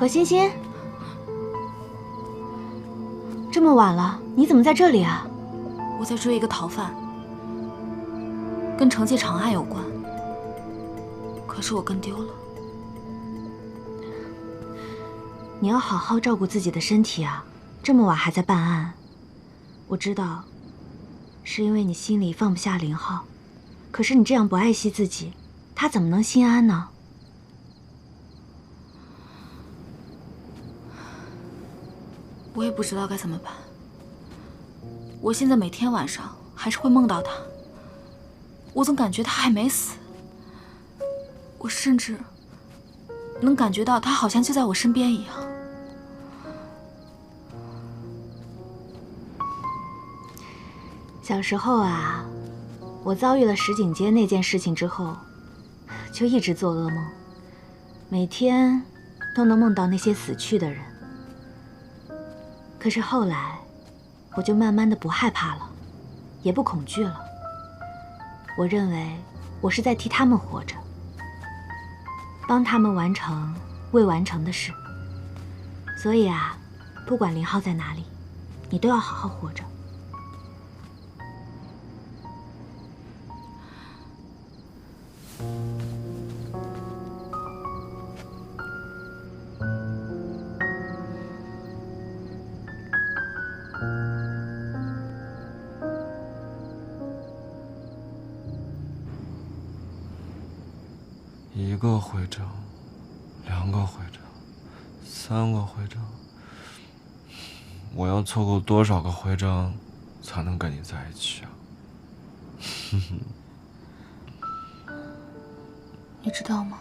何欣欣，这么晚了，你怎么在这里啊？我在追一个逃犯，跟惩戒场案有关，可是我跟丢了。你要好好照顾自己的身体啊！这么晚还在办案，我知道，是因为你心里放不下林浩，可是你这样不爱惜自己，他怎么能心安呢？我也不知道该怎么办。我现在每天晚上还是会梦到他，我总感觉他还没死，我甚至能感觉到他好像就在我身边一样。小时候啊，我遭遇了石井街那件事情之后，就一直做噩梦，每天都能梦到那些死去的人。可是后来，我就慢慢的不害怕了，也不恐惧了。我认为我是在替他们活着，帮他们完成未完成的事。所以啊，不管林浩在哪里，你都要好好活着。1个徽章，2个徽章，3个徽章，我要凑够多少个徽章，才能跟你在一起啊？你知道吗？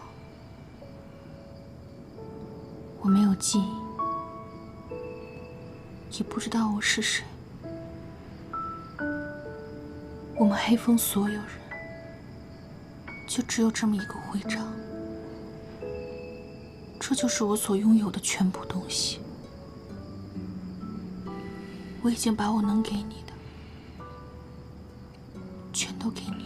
我没有记忆，也不知道我是谁。我们黑风所有人，就只有这么一个徽章，这就是我所拥有的全部东西。我已经把我能给你的，全都给你了。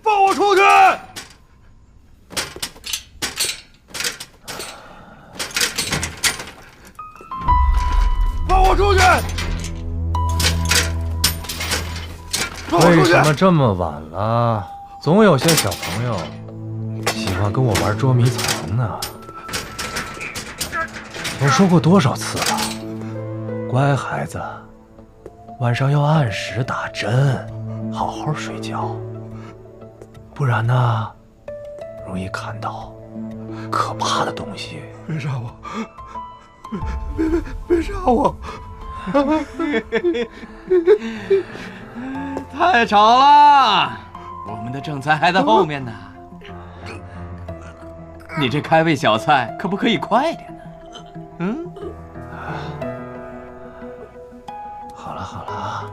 放我出去！放我出去！为什么这么晚了，总有些小朋友喜欢跟我玩捉迷藏呢？我说过多少次了，乖孩子，晚上要按时打针，好好睡觉，不然呢，容易看到可怕的东西。别杀我！别杀我！太吵了，我们的正菜还在后面呢。你这开胃小菜可不可以快点呢？嗯？好了好了，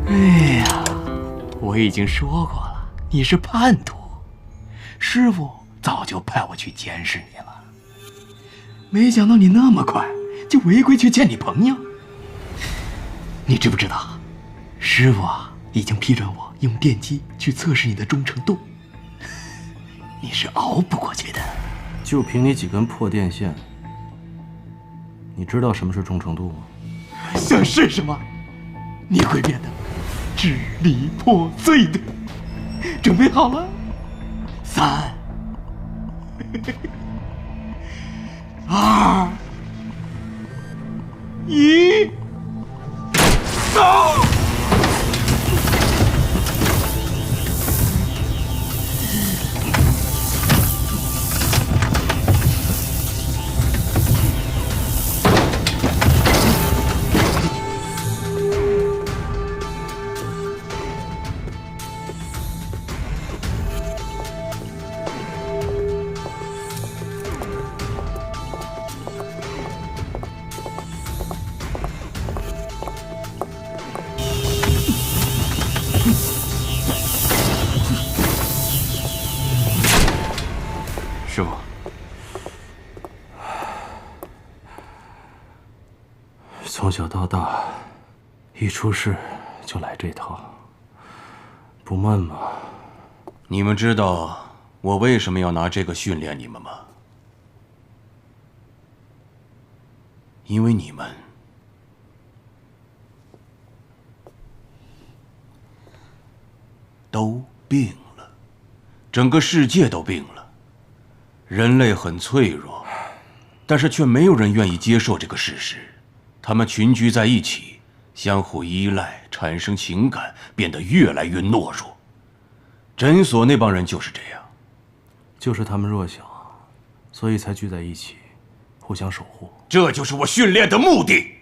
哎呀，我已经说过了，你是叛徒，师傅早就派我去监视你了。没想到你那么快就违规去见你朋友。你知不知道，师傅啊已经批准我用电击去测试你的忠诚度，你是熬不过去的。就凭你几根破电线，你知道什么是忠诚度吗？想是什么？你会变得支离破碎的。准备好了？3、2、1，走！从小到大，一出事就来这套，不闷吗？你们知道我为什么要拿这个训练你们吗？因为你们都病了，整个世界都病了。人类很脆弱，但是却没有人愿意接受这个事实。他们群居在一起，相互依赖，产生情感，变得越来越懦弱。诊所那帮人就是这样，就是他们弱小，所以才聚在一起，互相守护。这就是我训练的目的。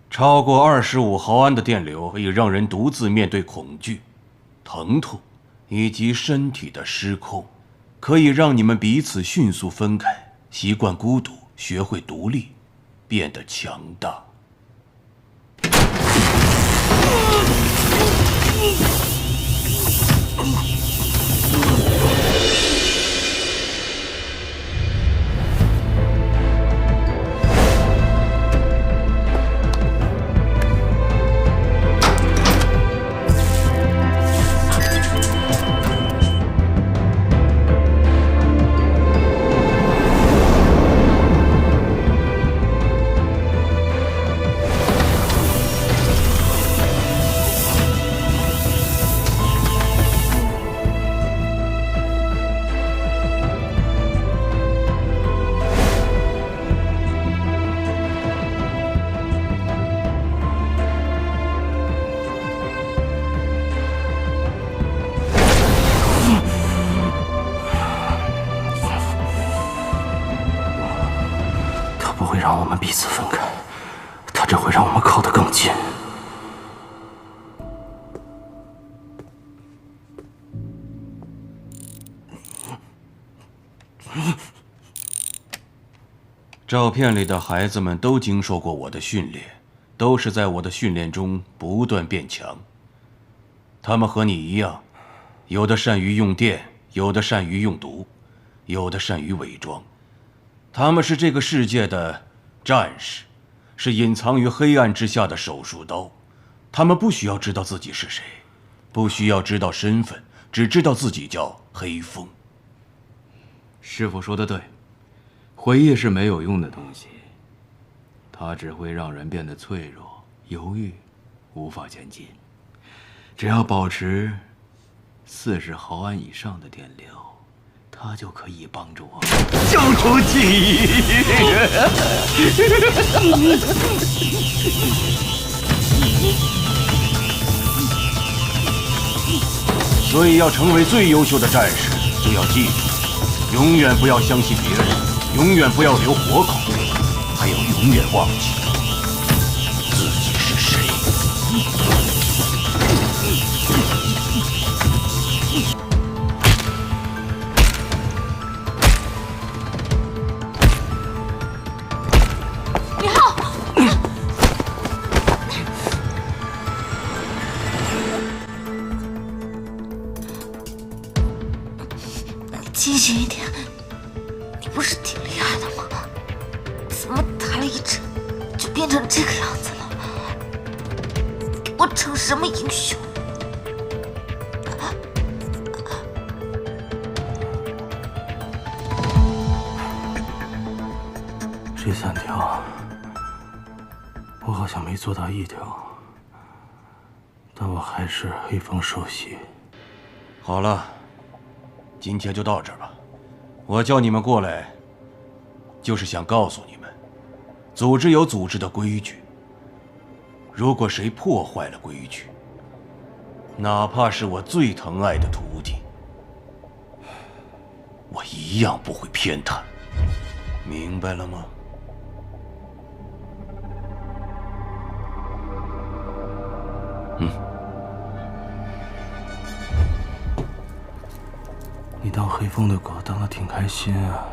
超过25毫安的电流可以让人独自面对恐惧、疼痛以及身体的失控，可以让你们彼此迅速分开，习惯孤独，学会独立，变得强大。不会让我们彼此分开，它只会让我们靠得更近。照片里的孩子们都经受过我的训练，都是在我的训练中不断变强。他们和你一样，有的善于用电，有的善于用毒，有的善于伪装。他们是这个世界的战士，是隐藏于黑暗之下的手术刀。他们不需要知道自己是谁，不需要知道身份，只知道自己叫黑风。师傅说的对，回忆是没有用的东西，它只会让人变得脆弱、犹豫，无法前进。只要保持40毫安以上的电流，它就可以帮助我消除记忆。所以要成为最优秀的战士，就要记住，永远不要相信别人，永远不要留活口，还要永远忘记自己是谁。李浩，你清醒一点，你不是挺厉害的吗？怎么打了一针就变成这个样子了？给我逞什么英雄？这3条，我好像没做到1条，但我还是黑风首席。好了，今天就到这儿吧。我叫你们过来，就是想告诉你们，组织有组织的规矩。如果谁破坏了规矩，哪怕是我最疼爱的徒弟，我一样不会偏袒。明白了吗？你当黑风的狗当得挺开心啊！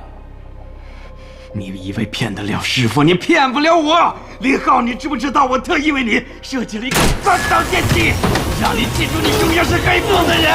你以为骗得了师傅，你骗不了我。李浩，你知不知道我特意为你设计了一个3道电梯，让你记住你永远是黑风的人。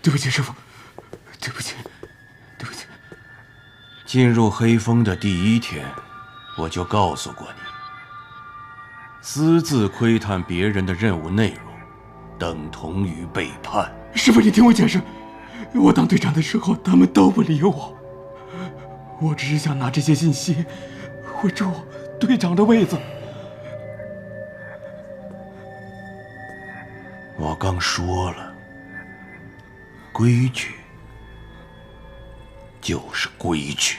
对不起，师傅，对不起，对不起。进入黑风的第一天，我就告诉过你，私自窥探别人的任务内容，等同于背叛。师傅，你听我解释，我当队长的时候，他们都不理我，我只是想拿这些信息稳住队长的位子。我刚说了，规矩就是规矩。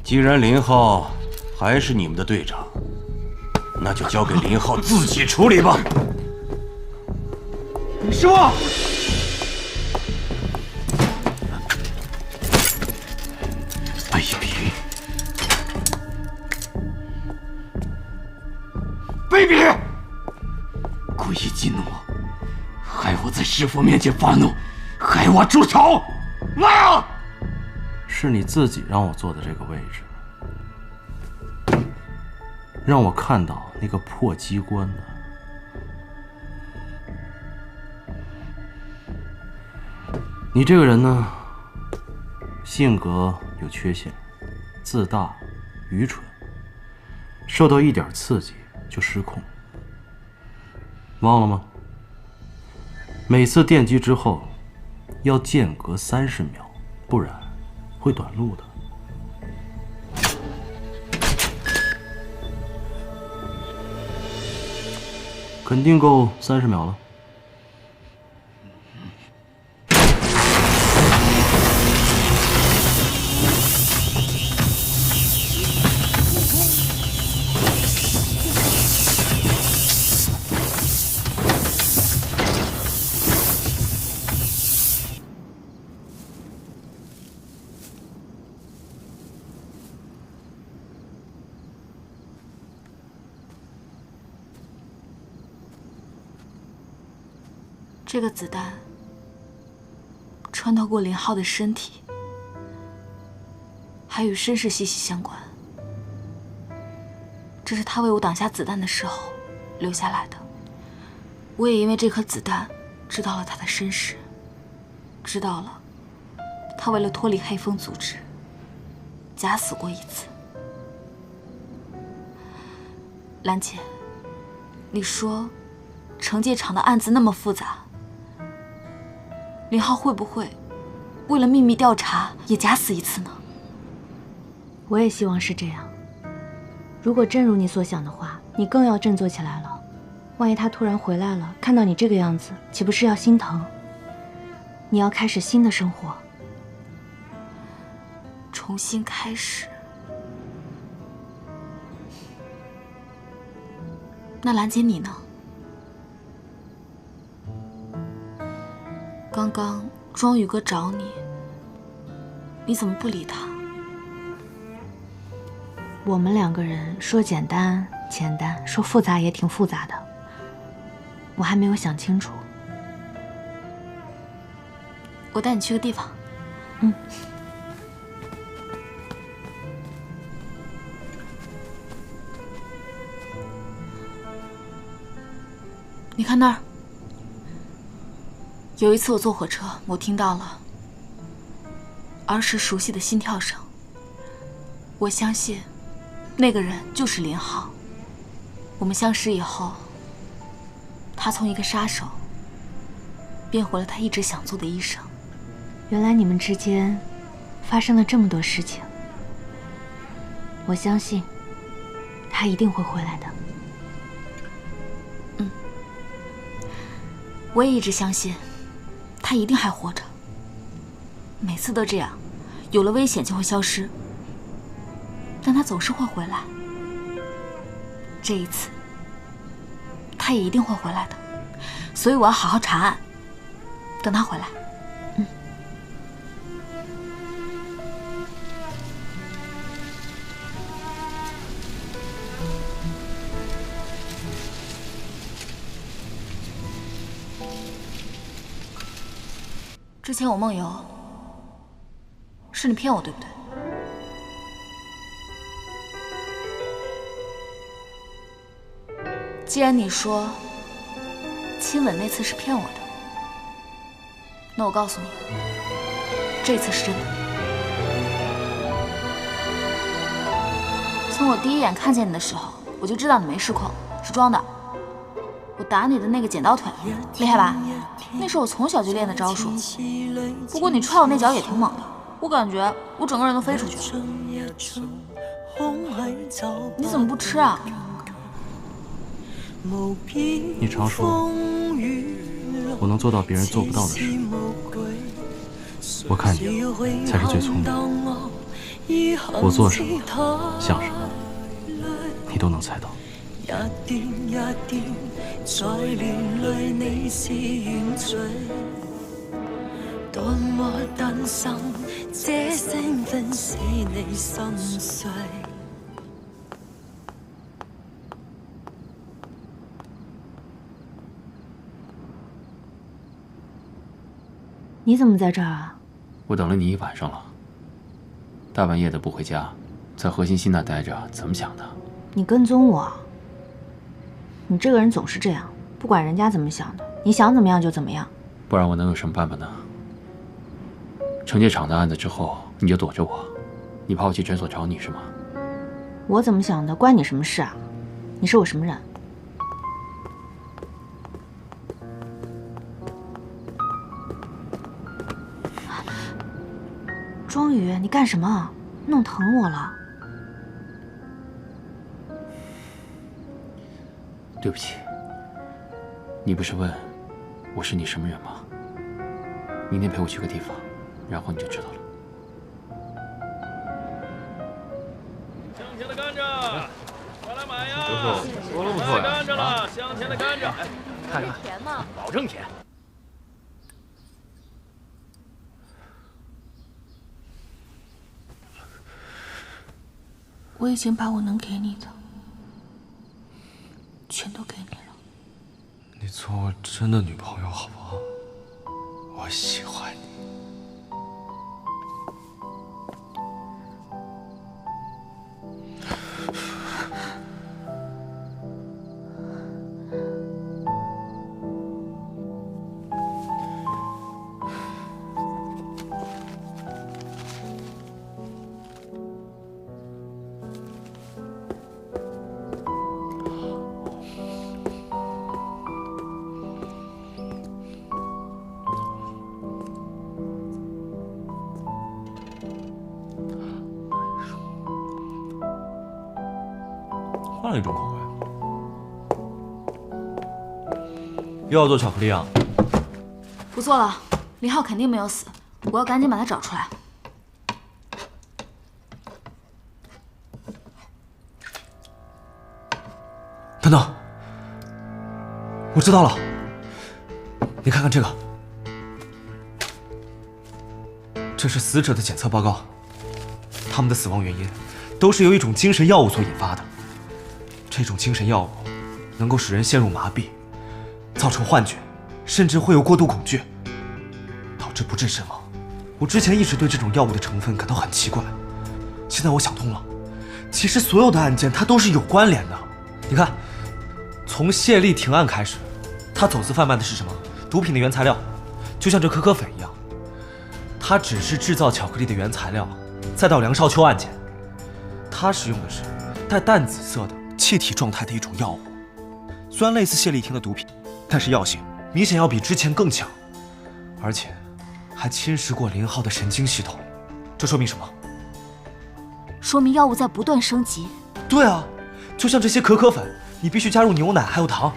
既然林浩还是你们的队长，那就交给林浩自己处理吧。师傅，卑鄙！卑鄙！故意激怒我，害我在师傅面前发怒，害我出丑！来啊！是你自己让我坐的这个位置，让我看到那个破机关的。你这个人呢，性格有缺陷，自大、愚蠢，受到一点刺激就失控。忘了吗？每次电击之后要间隔30秒，不然会短路的。肯定够30秒了。这个子弹穿透过林浩的身体，还与身世息息相关。这是他为我挡下子弹的时候留下来的。我也因为这颗子弹知道了他的身世，知道了他为了脱离黑风组织假死过一次。兰姐，你说惩戒场的案子那么复杂，林浩会不会为了秘密调查也假死一次呢？我也希望是这样。如果真如你所想的话，你更要振作起来了。万一他突然回来了，看到你这个样子，岂不是要心疼？你要开始新的生活，重新开始。那兰姐你呢？刚刚庄宇哥找你，你怎么不理他？我们2个人说简单简单，说复杂也挺复杂的，我还没有想清楚。我带你去个地方。嗯。你看那儿。有一次我坐火车，我听到了儿时熟悉的心跳声。我相信那个人就是林浩。我们相识以后，他从一个杀手变回了他一直想做的医生。原来你们之间发生了这么多事情，我相信他一定会回来的。我也一直相信他一定还活着。每次都这样，有了危险就会消失，但他总是会回来。这一次他也一定会回来的，所以我要好好查案，等他回来。之前我梦游，是你骗我，对不对？既然你说亲吻那次是骗我的，那我告诉你，这次是真的。从我第一眼看见你的时候，我就知道你没失控，是装的。我打你的那个剪刀腿，厉害吧？那是我从小就练的招数。不过你踹我那脚也挺猛的，我感觉我整个人都飞出去了。你怎么不吃啊？你常说我能做到别人做不到的事，我看你才是最聪明的。我做什么，想什么，你都能猜到。一點一點，在戀裏你是原罪，多麼擔心這聲分使你心碎。你怎么在这儿啊？我等了你一晚上了，大半夜的不回家，在核心西那待着，怎么想的？你跟踪我？你这个人总是这样，不管人家怎么想的，你想怎么样就怎么样。不然我能有什么办法呢？惩戒厂的案子之后，你就躲着我，你怕我去诊所找你是吗？我怎么想的关你什么事啊？你是我什么人？庄宇，你干什么？弄疼我了。对不起，你不是问我是你什么人吗？明天陪我去个地方，然后你就知道了。香甜的甘蔗，快来买呀！多了不错呀，甘蔗了，香甜的甘蔗，看看，甜吗？保证甜。我已经把我能给你的全都给你了。你做我真的女朋友好不好？我喜欢你。换了一种口味，又要做巧克力啊？不做了，林浩肯定没有死，我要赶紧把他找出来。等等，我知道了，你看看这个，这是死者的检测报告，他们的死亡原因都是由一种精神药物所引发的。这种精神药物能够使人陷入麻痹，造成幻觉，甚至会有过度恐惧，导致不治身亡。我之前一直对这种药物的成分感到很奇怪，现在我想通了，其实所有的案件它都是有关联的。你看，从谢丽婷案开始，她走私贩卖的是什么？毒品的原材料，就像这可可粉一样，她只是制造巧克力的原材料。再到梁少秋案件，她使用的是带淡紫色的气体状态的一种药物，虽然类似谢丽婷的毒品，但是药性明显要比之前更强，而且还侵蚀过林浩的神经系统。这说明什么？说明药物在不断升级。对啊，就像这些可可粉，你必须加入牛奶还有糖，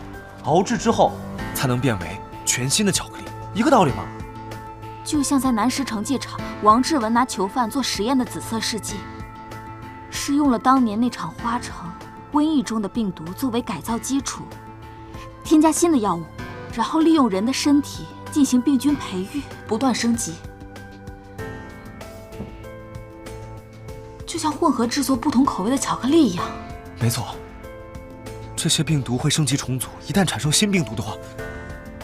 熬制之后才能变为全新的巧克力，一个道理吗？就像在南石惩戒厂，王志文拿囚犯做实验的紫色试剂，是用了当年那场花城瘟疫中的病毒作为改造基础，添加新的药物，然后利用人的身体进行病菌培育，不断升级。就像混合制作不同口味的巧克力一样。没错，这些病毒会升级重组，一旦产生新病毒的话，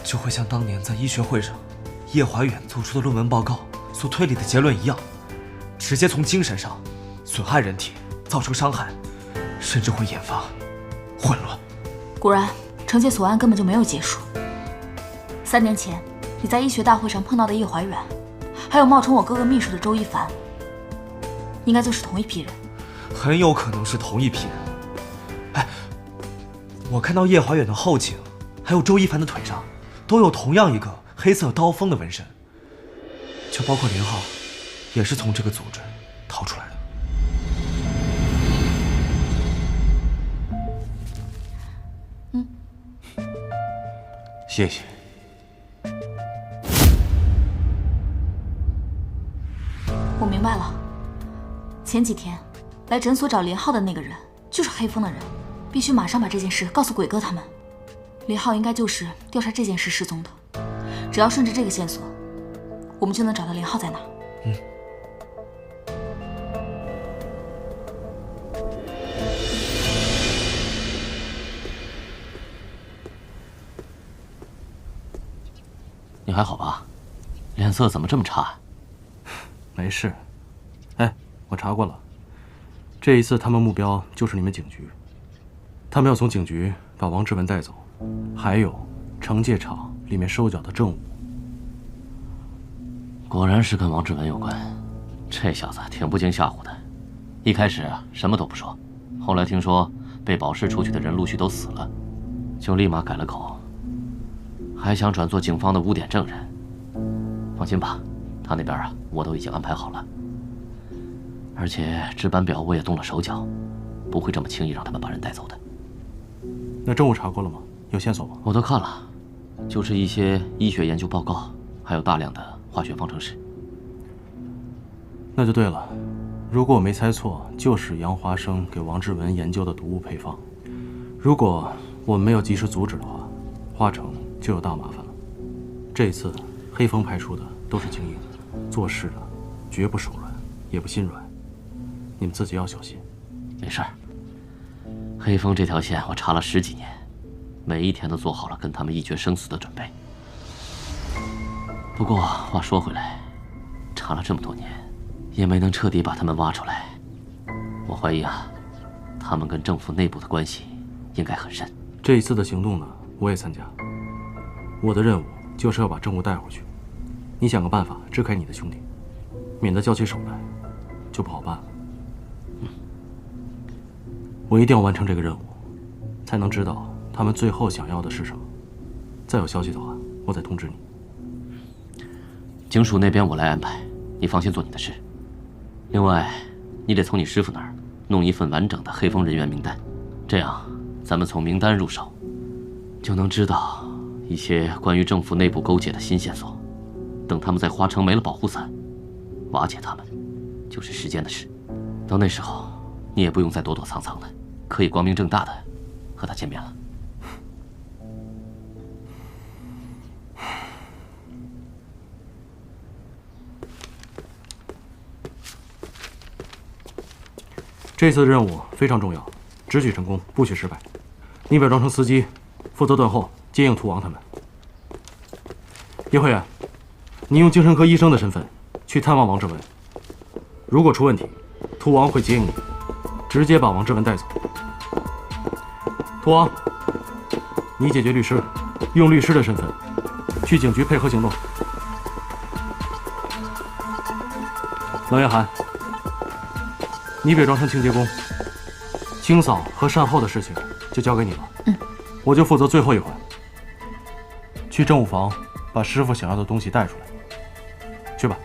就会像当年在医学会上叶怀远做出的论文报告所推理的结论一样，直接从精神上损害人体，造成伤害，甚至会引发混乱。果然，惩戒所案根本就没有结束。3年前，你在医学大会上碰到的叶怀远，还有冒充我哥哥秘书的周一凡，应该就是同一批人。很有可能是同一批人。哎，我看到叶怀远的后颈，还有周一凡的腿上，都有同样一个黑色刀锋的纹身，就包括林浩，也是从这个组织逃出来的。谢谢。我明白了，前几天来诊所找林浩的那个人就是黑风的人，必须马上把这件事告诉鬼哥他们。林浩应该就是调查这件事失踪的，只要顺着这个线索，我们就能找到林浩在哪。你还好吧？脸色怎么这么差？没事。哎，我查过了，这一次他们目标就是你们警局，他们要从警局把王志文带走，还有惩戒厂里面收缴的证物。果然是跟王志文有关，这小子挺不经吓唬的。一开始什么都不说，后来听说被保释出去的人陆续都死了，就立马改了口，还想转做警方的污点证人。放心吧，他那边我都已经安排好了，而且值班表我也动了手脚，不会这么轻易让他们把人带走的。那证物查过了吗？有线索吗？我都看了，就是一些医学研究报告，还有大量的化学方程式。那就对了，如果我没猜错，就是杨华生给王志文研究的毒物配方。如果我们没有及时阻止的话，华城就有大麻烦了。这一次黑风派出的都是精英，做事的绝不手软，也不心软，你们自己要小心。没事儿，黑风这条线我查了10几年，每一天都做好了跟他们一决生死的准备。不过话说回来，查了这么多年，也没能彻底把他们挖出来。我怀疑他们跟政府内部的关系应该很深。这一次的行动呢，我也参加。我的任务就是要把证物带回去。你想个办法支开你的兄弟，免得交起手来就不好办了。我一定要完成这个任务，才能知道他们最后想要的是什么。再有消息的话，我再通知你。警署那边我来安排，你放心做你的事。另外，你得从你师傅那儿弄一份完整的黑风人员名单，这样咱们从名单入手，就能知道一些关于政府内部勾结的新线索。等他们在花城没了保护伞，瓦解他们就是时间的事。到那时候，你也不用再躲躲藏藏的，可以光明正大的和他见面了。这次的任务非常重要，只许成功，不许失败。你伪装成司机，负责断后接应屠王他们。叶慧远，你用精神科医生的身份去探望王志文，如果出问题，屠王会接应你，直接把王志文带走。屠王，你解决律师，用律师的身份去警局配合行动。冷月涵，你伪装成清洁工，清扫和善后的事情就交给你了。我就负责最后一环，去政务房把师傅想要的东西带出来。去吧。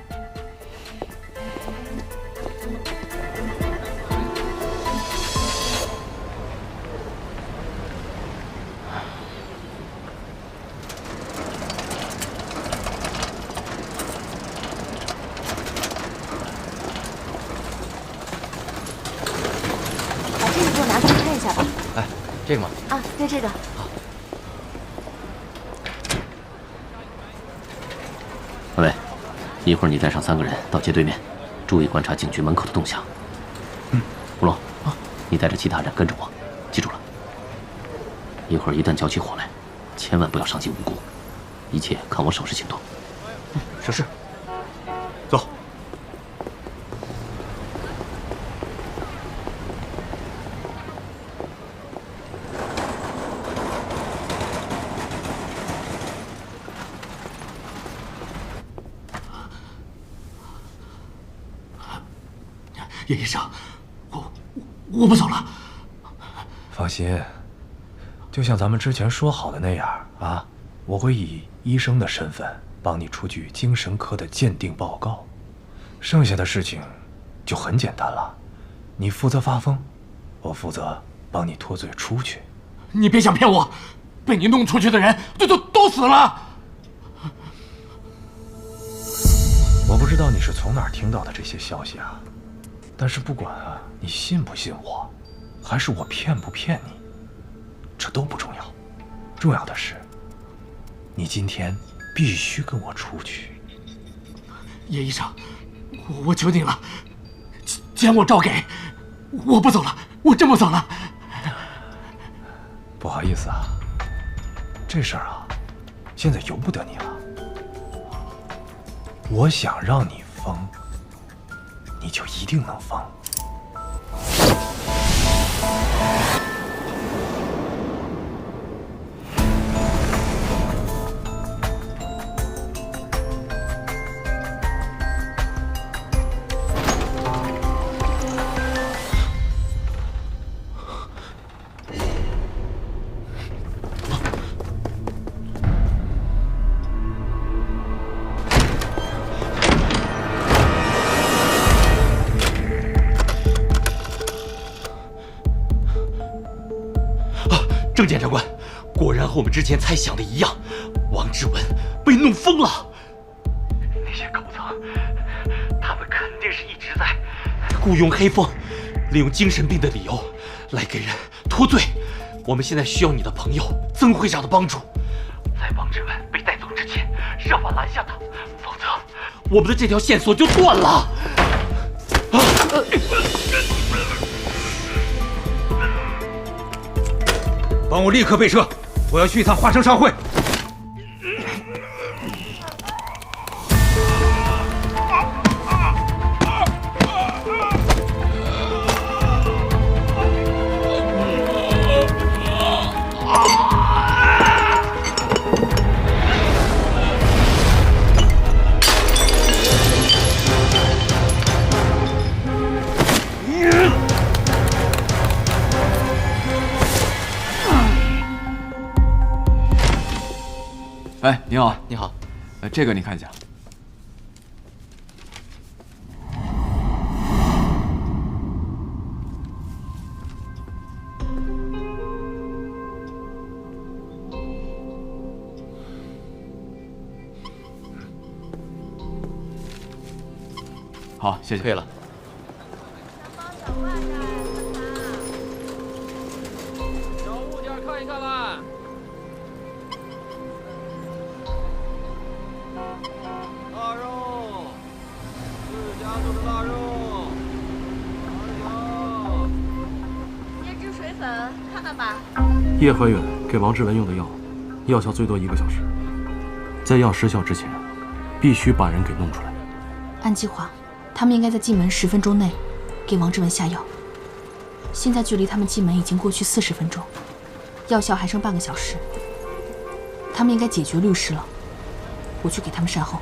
把这个给我拿出来看一下吧。哎，这个吗？啊，对这个。喂，一会儿你带上3个人到街对面，注意观察警局门口的动向。吴龙，你带着其他人跟着我，记住了。一会儿一旦交起火来，千万不要伤及无辜，一切看我手势行动。是。走。叶医生，我不走了。放心，就像咱们之前说好的那样啊，我会以医生的身份帮你出具精神科的鉴定报告，剩下的事情就很简单了，你负责发疯，我负责帮你脱罪出去。你别想骗我，被你弄出去的人都死了。我不知道你是从哪儿听到的这些消息啊，但是不管啊，你信不信我，还是我骗不骗你，这都不重要，重要的是，你今天必须跟我出去。叶医生，我求你了，钱我照给，我不走了，我真不走了。不好意思啊，这事儿啊，现在由不得你了。我想让你疯，你就一定能疯。郑检察官，果然和我们之前猜想的一样，王志文被弄疯了。那些高层，他们肯定是一直在雇佣黑凤，利用精神病的理由来给人脱罪。我们现在需要你的朋友曾会长的帮助，在王志文被带走之前，设法拦下他，否则我们的这条线索就断了。帮我立刻备车，我要去一趟华城商会。哎，你好，你好，这个你看一下。好，谢谢。可以了。小物件看一看吧。大肉，自家做的大肉，椰汁水粉，看看吧。叶怀远给王志文用的药，药效最多1个小时，在药失效之前，必须把人给弄出来。按计划，他们应该在进门10分钟内给王志文下药。现在距离他们进门已经过去40分钟，药效还剩半个小时。他们应该解决律师了，我去给他们善后。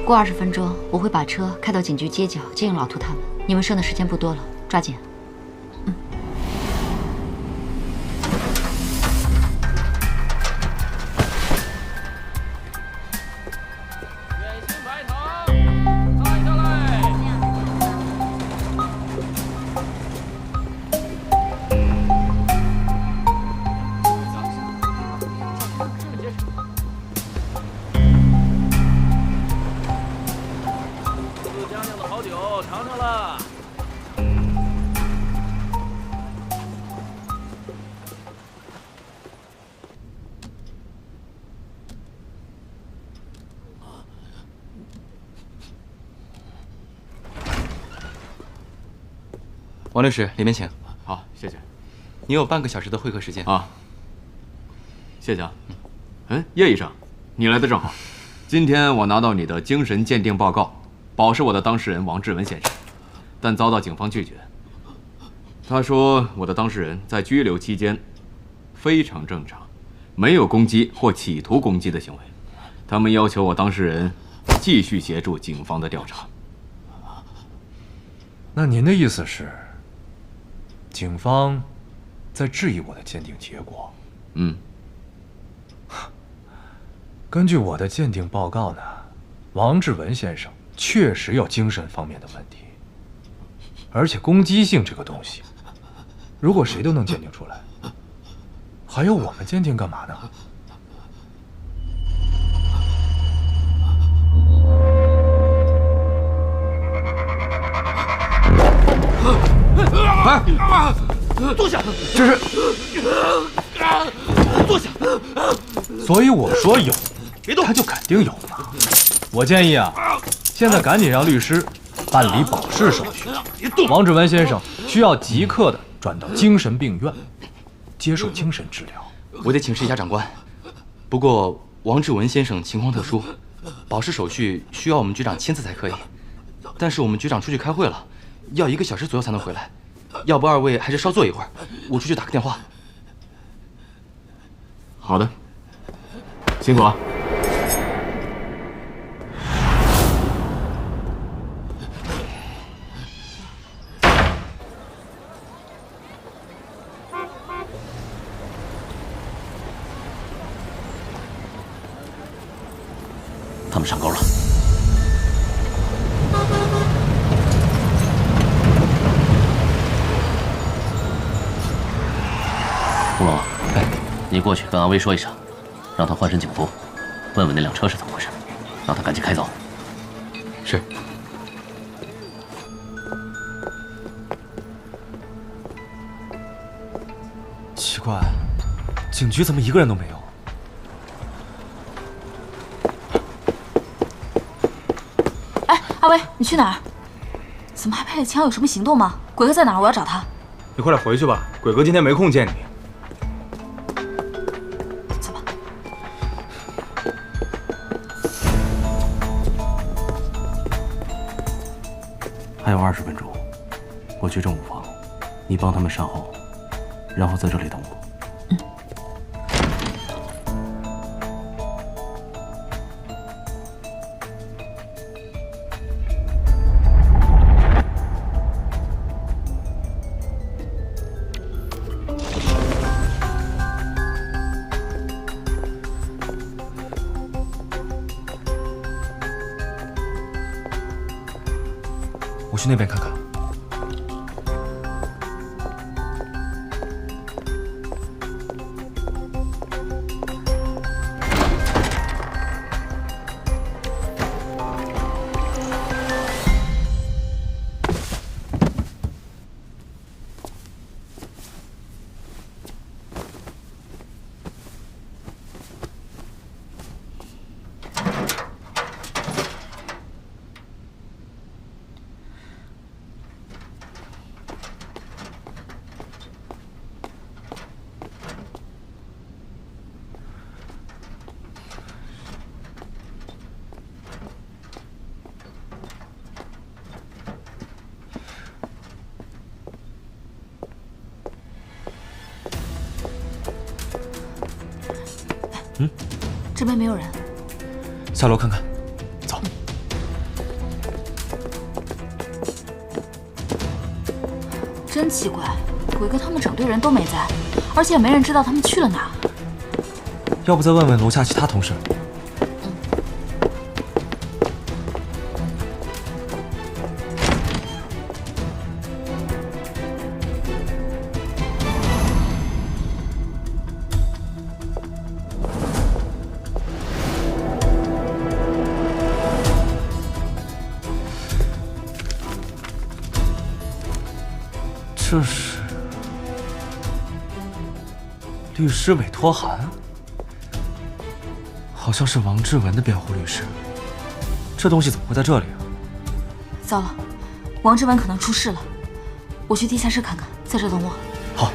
过20分钟，我会把车开到警局街角接应老涂他们。你们剩的时间不多了，抓紧。王律师，里面请。好，谢谢。你有半个小时的会客时间啊。谢谢啊。叶医生，你来的正好。今天我拿到你的精神鉴定报告，保释我的当事人王志文先生，但遭到警方拒绝。他说我的当事人在拘留期间非常正常，没有攻击或企图攻击的行为。他们要求我当事人继续协助警方的调查。那您的意思是，警方在质疑我的鉴定结果？嗯。根据我的鉴定报告呢，王志文先生确实有精神方面的问题，而且攻击性这个东西，如果谁都能鉴定出来，还要我们鉴定干嘛呢？坐下！这是坐下！所以我说有，别动，他就肯定有嘛。我建议啊，现在赶紧让律师办理保释手续。王志文先生需要即刻的转到精神病院，接受精神治疗。我得请示一下长官，不过王志文先生情况特殊，保释手续需要我们局长亲自才可以。但是我们局长出去开会了，要1个小时左右才能回来。要不2位还是稍坐一会儿，我出去打个电话。好的，辛苦啊。他们上钩了。吴龙，你过去跟阿威说一声，让他换身警服，问问那辆车是怎么回事，让他赶紧开走。是。奇怪，警局怎么一个人都没有？哎，阿威，你去哪儿？怎么还配了枪？有什么行动吗？鬼哥在哪儿？我要找他。你快点回去吧，鬼哥今天没空见你。走吧。还有20分钟，我去政务房，你帮他们善后，然后在这里等我。我去那边看看。这边没有人。下楼看看。走。真奇怪，鬼哥他们整队人都没在，而且也没人知道他们去了哪。要不再问问楼下其他同事？这是律师委托函，好像是王志文的辩护律师。这东西怎么会在这里啊？糟了，王志文可能出事了。我去地下室看看，在这等我。好。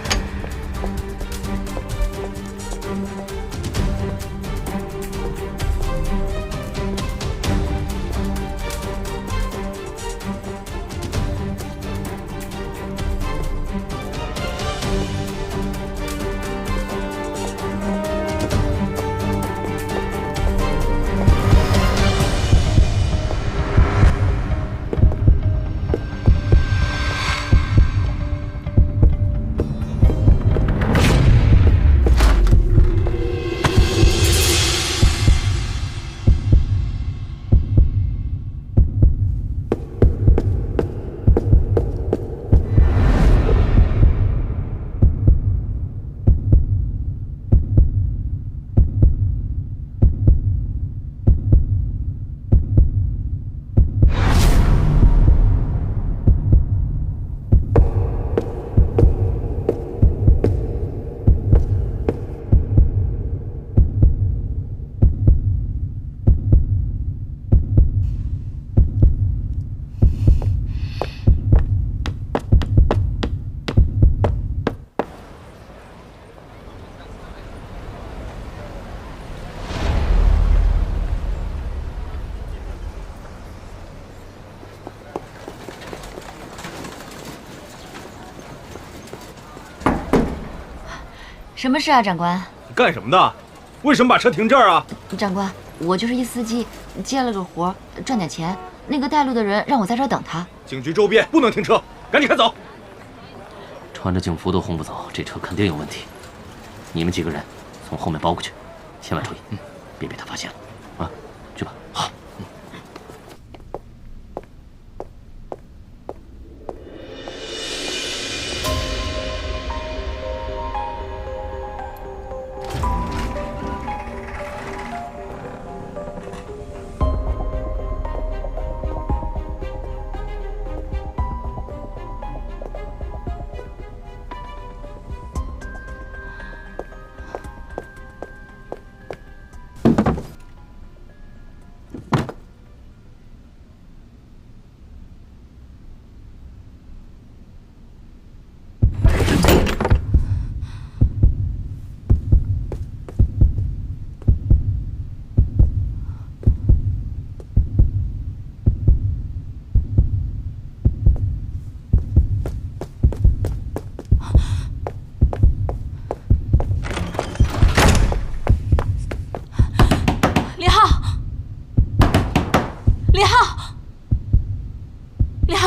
什么事啊，长官？你干什么的？为什么把车停这儿啊？长官，我就是一司机，接了个活，赚点钱。那个带路的人让我在这儿等他。警局周边不能停车，赶紧开走。穿着警服都轰不走，这车肯定有问题。你们几个人从后面包过去，千万注意，别被他发现了。啊，去吧。好。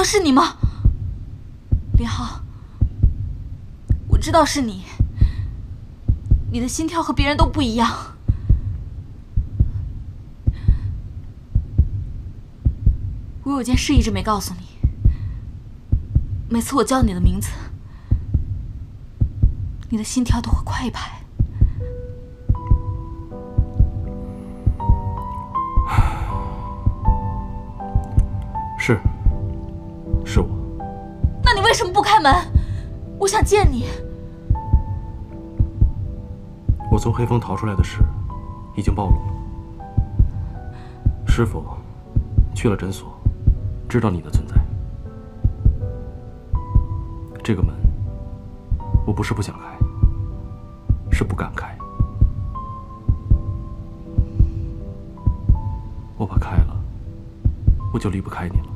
是你吗，林浩？我知道是你。你的心跳和别人都不一样。我有件事一直没告诉你。每次我叫你的名字，你的心跳都会快一拍。是我。那你为什么不开门？我想见你。我从黑风逃出来的事已经暴露了。师傅去了诊所，知道你的存在。这个门，我不是不想开，是不敢开。我怕开了，我就离不开你了。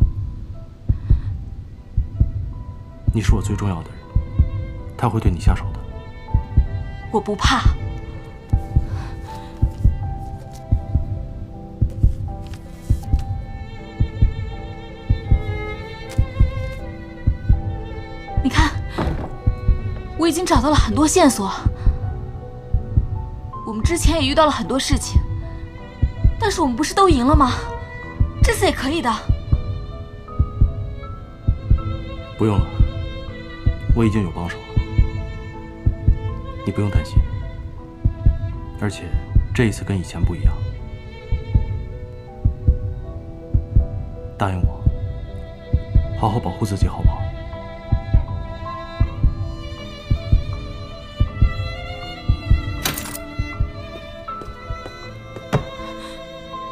你是我最重要的人，他会对你下手的。我不怕。你看，我已经找到了很多线索。我们之前也遇到了很多事情，但是我们不是都赢了吗？这次也可以的。不用了。我已经有帮手了，你不用担心。而且这一次跟以前不一样，答应我，好好保护自己，好不好？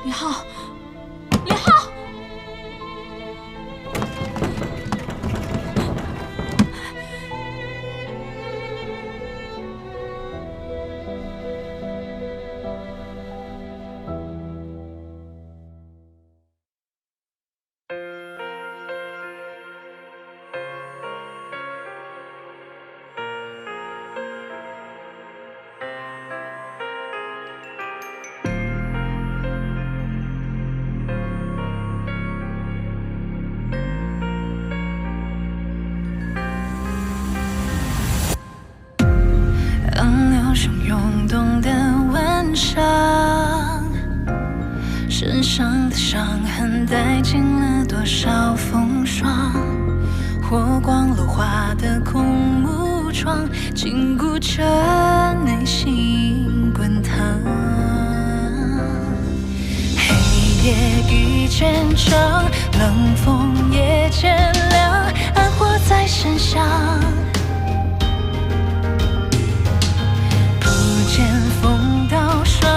李浩，李浩！涌动的晚上，身上的伤痕带进了多少风霜，火光楼画的空木窗，禁锢着内心滚烫。黑夜已渐长，冷风也渐凉，暗火在身上。见风刀霜，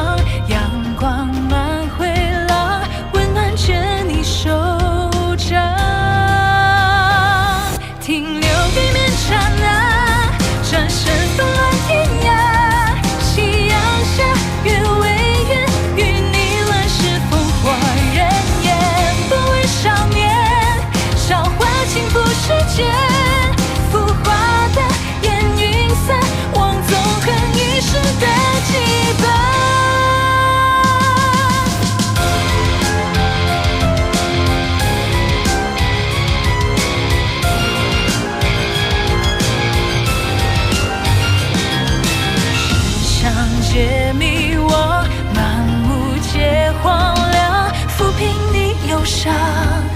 阳光满回廊，温暖着你手掌。停留地面刹那，转身纷乱天涯。夕阳下，月为圆，与你乱世风华人烟。不为少年，韶华轻浮世间，浮上。